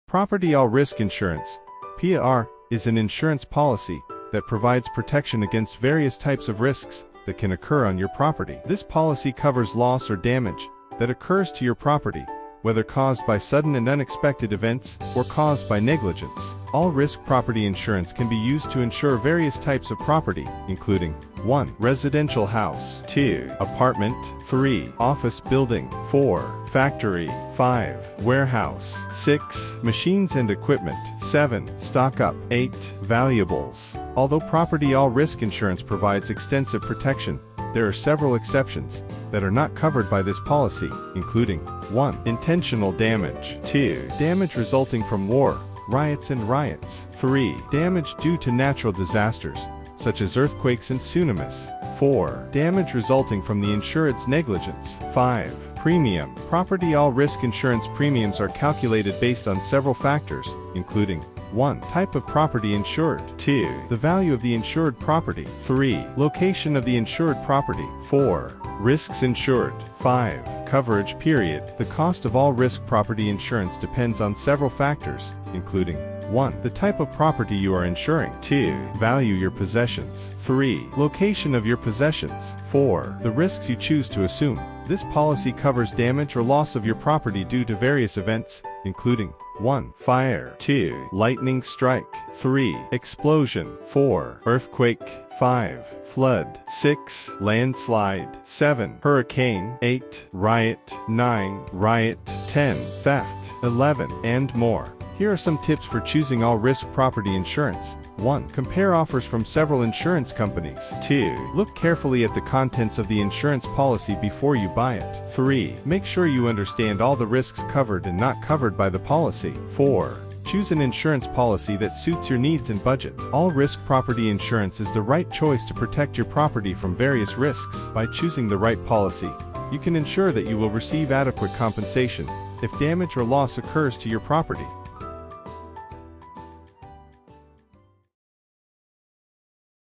Property all-risk insurance, PAR, is an insurance policy that provides protection against various types of risks that can occur on your property. This policy covers loss or damage that occurs to your property, whether caused by sudden and unexpected events or caused by negligence. All-risk property insurance can be used to insure various types of property, including 1. Residential house, 2. Apartment, 3. Office building, 4. Factory, 5. Warehouse, 6. Machines and equipment, 7. Stock up, 8. Valuables. Although property all-risk insurance provides extensive protection, there are several exceptions that are not covered by this policy, including 1. Intentional damage, 2. Damage resulting from war, riots and riots, 3. Damage due to natural disasters, such as earthquakes and tsunamis, 4. Damage resulting from the insured's negligence, 5. Premium. Property all-risk insurance premiums are calculated based on several factors, including 1. Type of property insured, 2. The value of the insured property, 3. Location of the insured property, 4. Risks insured, 5. Coverage period. The cost of all risk property insurance depends on several factors, including 1. The type of property you are insuring, 2. Value your possessions, 3. Location of your possessions, 4. The risks you choose to assume. This policy covers damage or loss of your property due to various events, including 1. Fire, 2. Lightning strike, 3. Explosion, 4. Earthquake, 5. Flood, 6. Landslide, 7. Hurricane, 8. Riot, 9. Riot, 10. Theft, 11. And more. Here are some tips for choosing all-risk property insurance. 1. Compare offers from several insurance companies. 2. Look carefully at the contents of the insurance policy before you buy it. 3. Make sure you understand all the risks covered and not covered by the policy. 4. Choose an insurance policy that suits your needs and budget. All-risk property insurance is the right choice to protect your property from various risks. By choosing the right policy, you can ensure that you will receive adequate compensation if damage or loss occurs to your property.